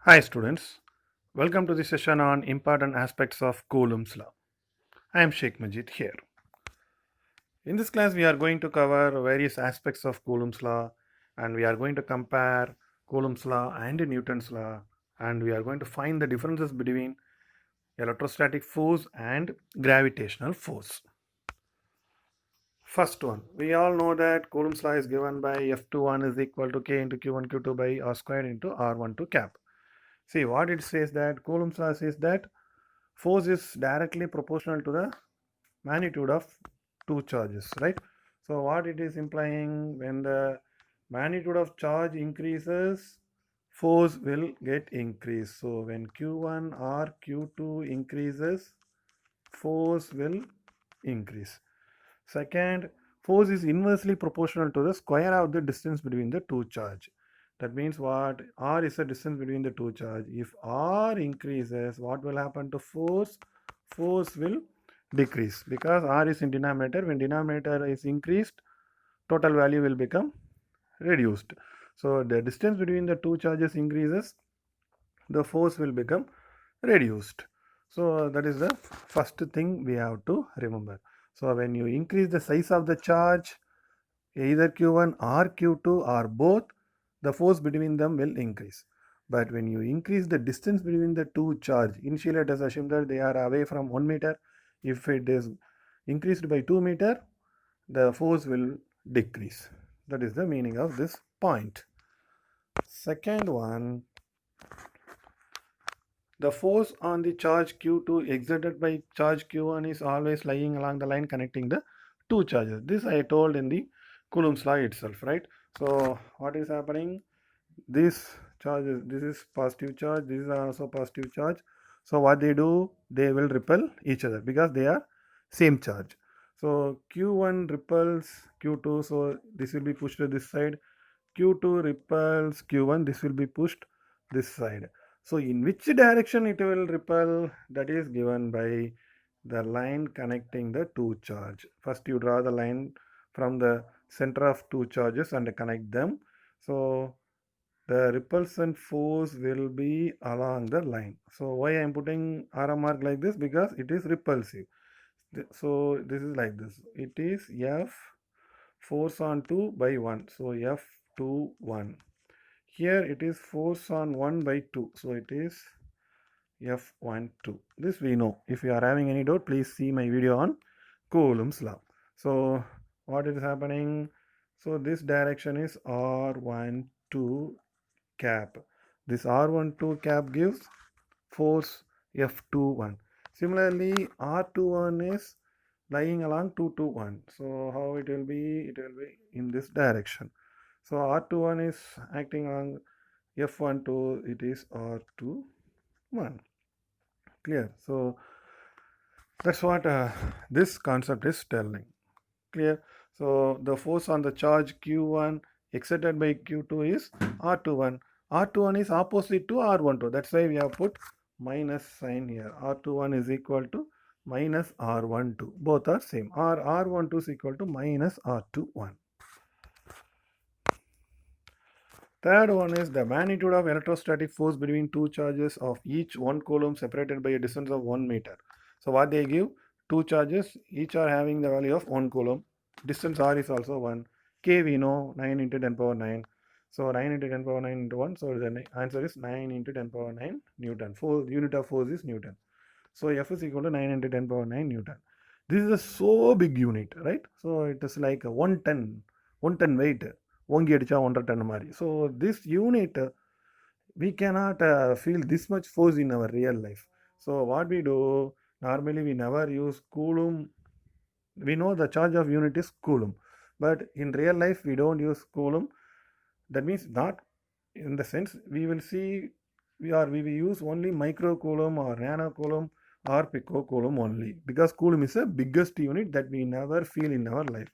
Hi students, welcome to the session on important aspects of Coulomb's law. I am Sheikh Majeeth here. In this class we are going to cover various aspects of Coulomb's law and we are going to compare Coulomb's law and Newton's law and we are going to find the differences between electrostatic force and gravitational force. First one, we all know that Coulomb's law is given by F21 is equal to K into Q1 Q2 by R squared into R12 cap. See what it says that Coulomb's law says that force is directly proportional to the magnitude of two charges, right? So what it is implying, when the magnitude of charge increases, force will get increased. So when Q1 or Q2 increases, force will increase. Second, force is inversely proportional to the square of the distance between the two charge. That means what? R is the distance between the two charge. If R increases, what will happen to force? Force will decrease because R is in denominator. When denominator is increased, total value will become reduced. So the distance between the two charges increases, the force will become reduced. So that is the first thing we have to remember. So when you increase the size of the charge, either Q1 or Q2 or both, the force between them will increase. But when you increase the distance between the two charge, initially let us assume that they are away from 1 meter. If it is increased by 2 meter, the force will decrease. That is the meaning of this point. Second one, the force on the charge Q2 exerted by charge Q1 is always lying along the line connecting the two charges. This I told in the Coulomb's law itself, right? So what is happening? This charge this is positive charge, this is also positive charge. So what they do? They will repel each other because they are same charge. So Q1 repels Q2, so this will be pushed to this side. Q2 repels Q1, this will be pushed this side. So in which direction it will repel, that is given by the line connecting the two charge. First you draw the line from the center of two charges and connect them. So the repulsion force will be along the line. So why I am putting arrow mark like this? Because it is repulsive. So this is like this. It is F force on 2 by 1. So F2 1. Here it is force on 1 by 2. So it is F1 2. This we know. If you are having any doubt, please see my video on Coulomb's law. So what is happening? So this direction is R12 cap. This R12 cap gives force F21. Similarly, R21 is lying along 221. So how it will be? It will be in this direction. So R21 is acting on F12, it is R21. Clear? So that's what this concept is telling. Clear? So the force on the charge Q1 exerted by Q2 is R21. R21 is opposite to R12. That's why we have put minus sign here. R21 is equal to minus R12. Both are same. R12 is equal to minus R21. Third one is the magnitude of electrostatic force between two charges of each 1 coulomb separated by a distance of 1 meter. So what they give? Two charges, each are having the value of 1 coulomb. Distance r is also 1. K we know 9 into 10 power 9. So 9 into 10 power 9 into 1. So the answer is 9 into 10 power 9 Newton. Unit of force is Newton. So F is equal to 9 into 10 power 9 Newton. This is a so big unit, right? So it is like a 1 ton weight. ஓங்கி அடிச்சா 1.5 ton மாதிரி. So this unit we cannot feel this much force in our real life. So what we do, normally we never use coulomb. We know the charge of unit is coulomb, but in real life we don't use coulomb. That means not in the sense we will see we will use only micro coulomb or nano coulomb or pico coulomb only, because coulomb is the biggest unit that we never feel in our life.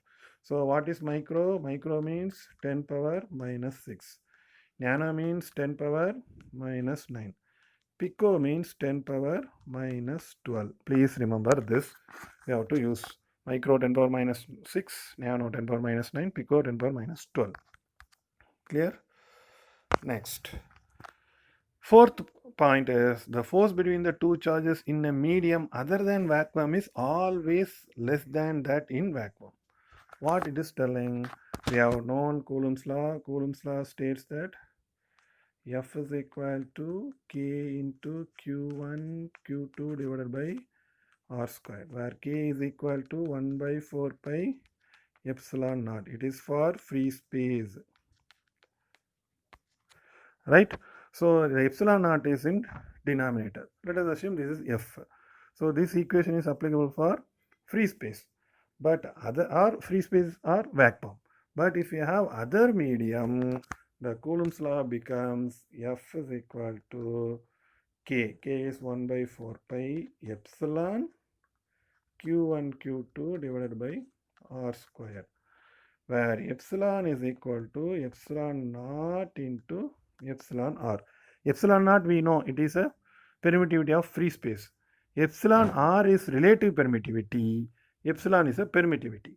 So what is micro? Micro means 10 power minus 6. Nano means 10 power minus 9. Pico means 10 power minus 12. Please remember this. We have to use micro 10 power minus 6, nano 10 power minus 9, pico 10 power minus 12. Clear? Next. Fourth point is the force between the two charges in a medium other than vacuum is always less than that in vacuum. What it is telling? We have known Coulomb's law. Coulomb's law states that F is equal to K into Q1 Q2 divided by R square, where K is equal to 1 by 4 pi epsilon naught. It is for free space, right? So the epsilon naught is in denominator. Let us assume this is F. So this equation is applicable for free space, but other or free space or vacuum. But if you have other medium, the Coulomb's law becomes F is equal to K. K is 1 by 4 pi epsilon Q1 Q2 divided by R square, where epsilon is equal to epsilon naught into epsilon r. Epsilon naught we know it is a permittivity of free space. Epsilon r is relative permittivity. Epsilon is a permittivity.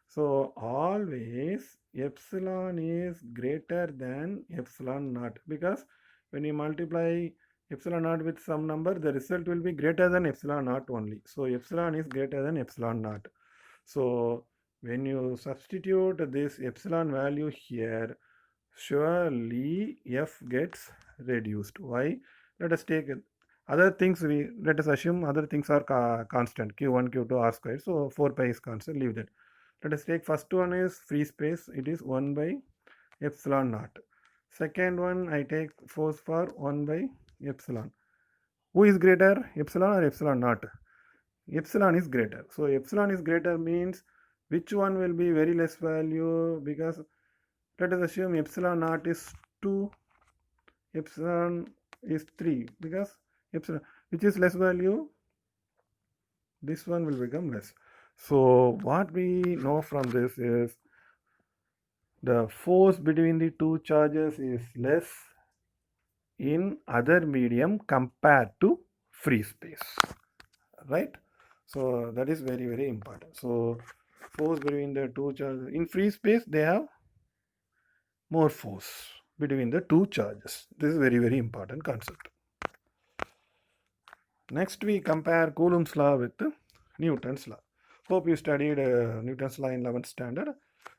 So always epsilon is greater than epsilon naught, because when you multiply epsilon naught with some number, the result will be greater than epsilon naught only. So epsilon is greater than epsilon naught. So when you substitute this epsilon value here, surely f gets reduced. Why? Let us take other things. Let us assume other things are constant, q1 q2 r square. So 4 pi is constant, leave that. Let us take first one is free space, it is 1 by epsilon naught. Second one I take force for 1 by epsilon. Who is greater, epsilon or epsilon naught? Epsilon is greater. So epsilon is greater means which one will be very less value? Because let us assume epsilon naught is 2, epsilon is 3, because epsilon, which is less value, this one will become less. So what we know from this is the force between the two charges is less in other medium compared to free space, right? So that is very, very important. So force between the two charges in free space, they have more force between the two charges. This is very, very important concept. Next we compare Coulomb's law with Newton's law. Hope you studied Newton's law in 11th standard.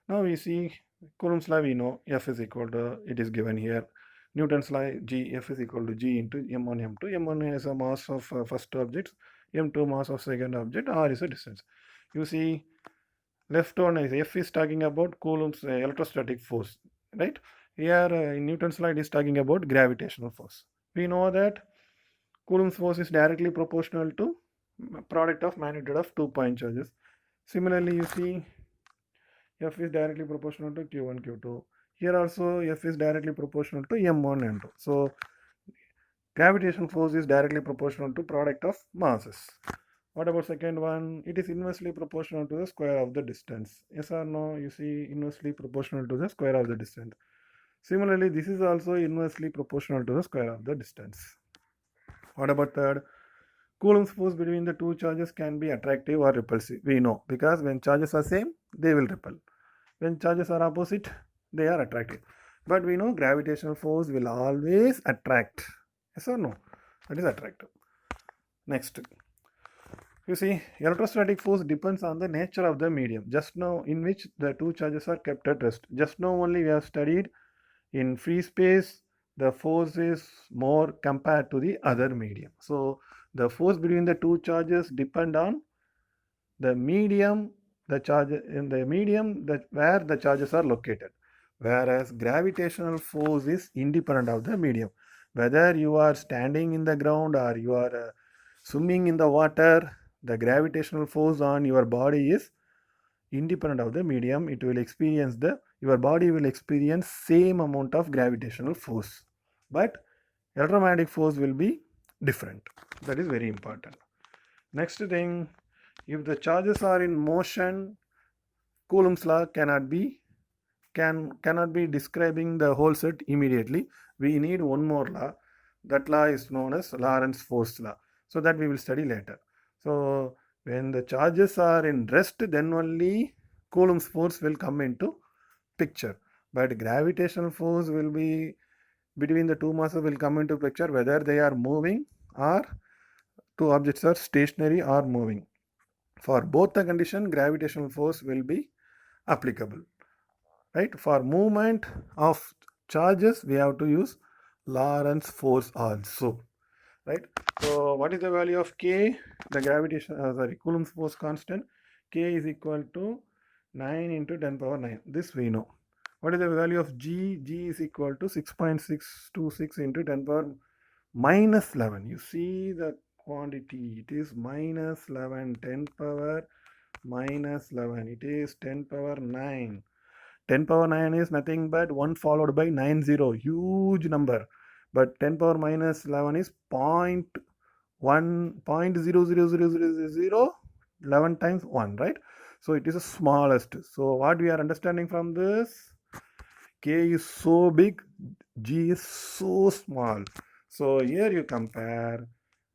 Now we see Coulomb's law. We know F is equal to, it is given here, Newton's law, G, F is equal to G into M1 M2. M1 is a mass of first object, M2 mass of second object, R is a distance. You see left one is F is talking about Coulomb's electrostatic force, right? Here in Newton's law it is talking about gravitational force. We know that Coulomb's force is directly proportional to product of magnitude of 2 point charges. Similarly, you see F is directly proportional to Q1, Q2. Here also F is directly proportional to M1 and 2. So gravitational force is directly proportional to product of masses. What about second one? It is inversely proportional to the square of the distance. Yes or no? You see inversely proportional to the square of the distance. Similarly, this is also inversely proportional to the square of the distance. What about third? Coulomb's force between the two charges can be attractive or repulsive. We know, because when charges are same, they will repel. When charges are opposite, they are attractive. But we know gravitational force will always attract. Yes or no? That is attractive. Next, you see, electrostatic force depends on the nature of the medium, just now in which the two charges are kept at rest. Just now only we have studied in free space, the force is more compared to the other medium. So the force between the two charges depend on the medium, the charge in the medium that where the charges are located. Whereas gravitational force is independent of the medium. Whether you are standing in the ground or you are swimming in the water, the gravitational force on your body is independent of the medium. It will experience your body will experience same amount of gravitational force, but electromagnetic force will be different. That is very important. Next thing, if the charges are in motion, Coulomb's law cannot be describing the whole set immediately. We need one more law. That law is known as Lorentz Force Law. So that we will study later. So when the charges are in rest, then only Coulomb's force will come into picture. But gravitational force will be between the two masses will come into picture, whether they are moving or two objects are stationary or moving. For both the condition, gravitational force will be applicable. Right? For movement of charges, we have to use Lorentz force also. Right? So what is the value of K? The Coulomb's force constant. K is equal to 9 into 10 power 9. This we know. What is the value of G? G is equal to 6.626 into 10 power minus 11. You see the quantity. It is minus 11. 10 power minus 11. It is 10 power 9. 10 power 9 is nothing but 1 followed by 90. Huge number. But 10 power minus 11 is 0.00000 11 times 1, right? So it is the smallest. So what we are understanding from this, K is so big, G is so small. So here you compare.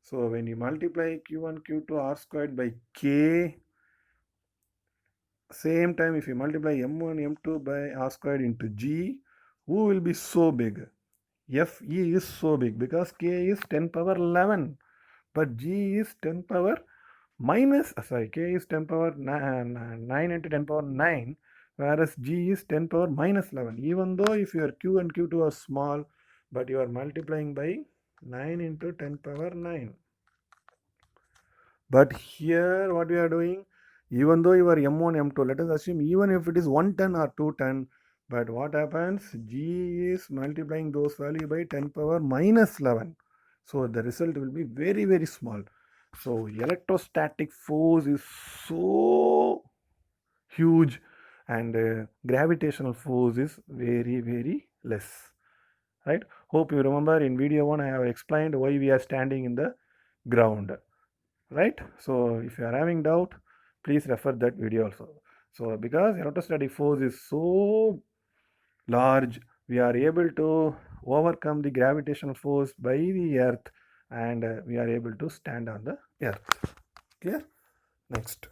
So when you multiply Q1, Q2 R squared by K, same time if you multiply M1, M2 by R squared into G, who will be so big? Fe is so big because K is 10 power 11, but G is 10 power K is 10 power 9 into 10 power 9, whereas G is 10 power minus 11. Even though if your Q and Q2 are small, but you are multiplying by 9 into 10 power 9. But here what we are doing, even though you are M1, M2, let us assume even if it is 110 or 210, but what happens? G is multiplying those value by 10 power minus 11. So the result will be very, very small. So electrostatic force is so huge and gravitational force is very, very less. Right? Hope you remember in video 1 I have explained why we are standing in the ground. Right? So if you are having doubt, please refer that video also. So because electrostatic force is so large, we are able to overcome the gravitational force by the earth and we are able to stand on the earth. Clear? Next.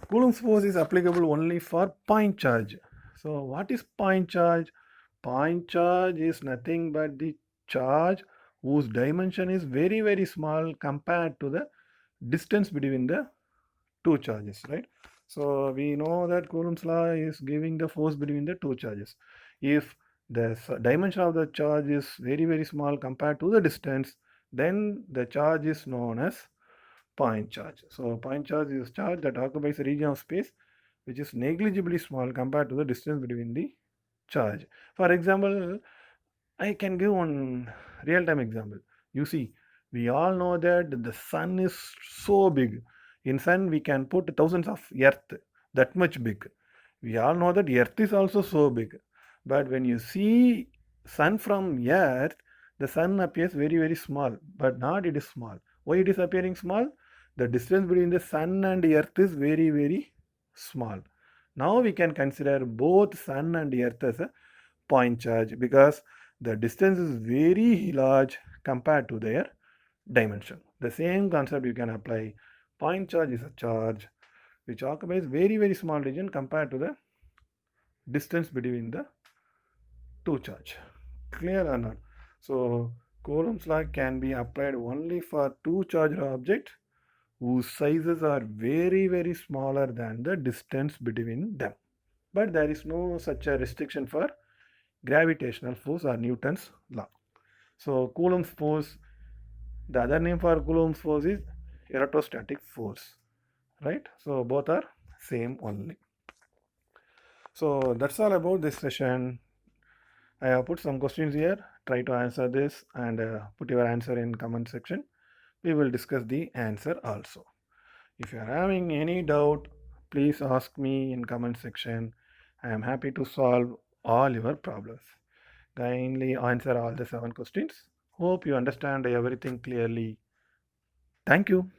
Coulomb's force is applicable only for point charge. So what is point charge? Point charge is nothing but the charge whose dimension is very, very small compared to the distance between the two charges, right? So we know that Coulomb's law is giving the force between the two charges. If the dimension of the charge is very, very small compared to the distance, then the charge is known as point charge. So point charge is charge that occupies a region of space which is negligibly small compared to the distance between the charge. For example, I can give one real-time example. You see, we all know that the sun is so big. In sun, we can put thousands of earth, that much big. We all know that earth is also so big. But when you see sun from earth, the sun appears very, very small. But not it is small. Why it is appearing small? The distance between the sun and earth is very, very small. Now we can consider both sun and earth as a point charge because the distance is very large compared to their dimension. The same concept you can apply. Point charge is a charge which occupies very, very small region compared to the distance between the two charge. Clear or not? So Coulomb's law can be applied only for two charged objects whose sizes are very, very smaller than the distance between them. But there is no such a restriction for gravitational force or Newton's law. So Coulomb's force, the other name for Coulomb's force is electrostatic force, right? So both are same only. So that's all about this session. I have put some questions here. Try to answer this and put your answer in comment section. We will discuss the answer also. If you are having any doubt, please ask me in comment section. I am happy to solve all your problems. Kindly answer all the 7 questions. Hope you understand everything clearly. Thank you.